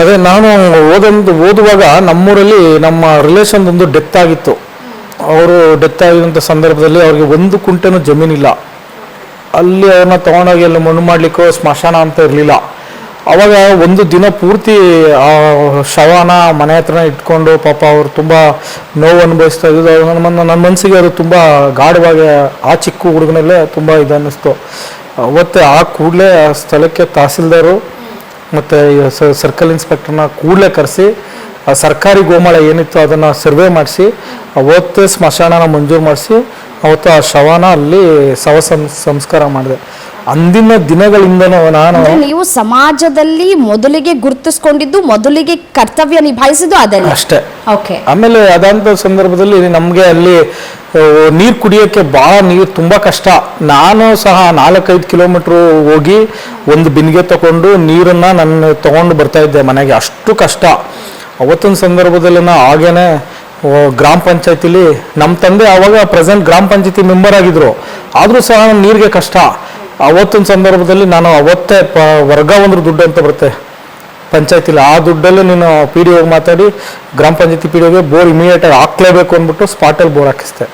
ಅದೇ ನಾನು ಓದುವಾಗ ನಮ್ಮೂರಲ್ಲಿ ನಮ್ಮ ರಿಲೇಷನ್ ಒಂದು ಡೆತ್ ಆಗಿತ್ತು. ಅವರು ಡೆತ್ ಆಗಿರೋಂಥ ಸಂದರ್ಭದಲ್ಲಿ ಅವ್ರಿಗೆ ಒಂದು ಕುಂಟೆನೂ ಜಮೀನಿಲ್ಲ. ಅಲ್ಲಿ ಅವ್ರನ್ನ ತೊಗೊಂಡೋಗಿ ಅಲ್ಲಿ ಮಣ್ಣು ಮಾಡಲಿಕ್ಕೂ ಸ್ಮಶಾನ ಅಂತ ಇರಲಿಲ್ಲ. ಅವಾಗ ಒಂದು ದಿನ ಪೂರ್ತಿ ಆ ಶವನ ಮನೆ ಹತ್ರನೇ ಇಟ್ಕೊಂಡು ಪಾಪ ಅವರು ತುಂಬ ನೋವು ಅನುಭವಿಸ್ತಾ ಇದ್ದು ನನ್ನ ಮನಸ್ಸಿಗೆ ಅದು ತುಂಬ ಗಾಢವಾಗಿ ಆ ಚಿಕ್ಕ ಹುಡುಗನಲ್ಲೇ ತುಂಬ ಅನ್ನಿಸ್ತು. ಅವತ್ತು ಆ ಕೂಡಲೇ ಆ ಸ್ಥಳಕ್ಕೆ ತಹಸೀಲ್ದಾರು ಮತ್ತು ಸರ್ಕಲ್ ಇನ್ಸ್ಪೆಕ್ಟರ್ನ ಕೂಡಲೇ ಕರೆಸಿ ಆ ಸರ್ಕಾರಿ ಗೋಮಾಳ ಏನಿತ್ತು ಅದನ್ನು ಸರ್ವೆ ಮಾಡಿಸಿ ಅವತ್ತೇ ಸ್ಮಶಾನನ ಮಂಜೂರು ಮಾಡಿಸಿ ಅವತ್ತು ಆ ಶವನ ಅಲ್ಲಿ ಸಂಸ್ಕಾರ ಮಾಡಿದೆ. ಅಂದಿನ ದಿನಗಳಿಂದನೂ ನಾನು ನೀವು ಸಮಾಜದಲ್ಲಿ ಮೊದಲಿಗೆ ಗುರುತಿಸ್ಕೊಂಡಿದ್ದು, ಮೊದಲಿಗೆ ಕರ್ತವ್ಯ ನಿಭಾಯಿಸಿದ್ದು ಅದೆಲ್ಲ ಅಷ್ಟೇ. ಓಕೆ. ಆಮೇಲೆ ಅದಂತ ಸಂದರ್ಭದಲ್ಲಿ ನಮಗೆ ಅಲ್ಲಿ ನೀರು ಕುಡಿಯೋಕ್ಕೆ ಭಾಳ ನೀರು ತುಂಬ ಕಷ್ಟ. ನಾನು ಸಹ 4-5 ಕಿಲೋಮೀಟ್ರು ಹೋಗಿ ಒಂದು ಬಿನ್ಗೆ ತಗೊಂಡು ನೀರನ್ನು ನಾನು ತೊಗೊಂಡು ಬರ್ತಾ ಇದ್ದೆ ಮನೆಗೆ, ಅಷ್ಟು ಕಷ್ಟ. ಅವತ್ತಿನ ಸಂದರ್ಭದಲ್ಲಿ ಹಾಗೇನೆ ಗ್ರಾಮ ಪಂಚಾಯತಿಲಿ ನಮ್ಮ ತಂದೆ ಆವಾಗ ಪ್ರೆಸೆಂಟ್ ಗ್ರಾಮ ಪಂಚಾಯತಿ ಮೆಂಬರ್ ಆಗಿದ್ರು, ಆದರೂ ಸಹ ನೀರಿಗೆ ಕಷ್ಟ. ಅವತ್ತಿನ ಸಂದರ್ಭದಲ್ಲಿ ನಾನು ಅವತ್ತೇ ವರ್ಗ ಒಂದು ದುಡ್ಡು ಅಂತ ಬರುತ್ತೆ ಪಂಚಾಯತಿಲಿ, ಆ ದುಡ್ಡಲ್ಲಿ ನೀನು ಪಿ ಡಿ ಒಗೆ ಮಾತಾಡಿ ಗ್ರಾಮ ಪಂಚಾಯತಿ ಪಿ ಡಿ ಒಗೆ ಬೋರ್ ಇಮಿಡಿಯೇಟಾಗಿ ಹಾಕ್ಲೇಬೇಕು ಅಂದ್ಬಿಟ್ಟು ಸ್ಪಾಟಲ್ಲಿ ಬೋರ್ ಹಾಕಿಸ್ದೆ.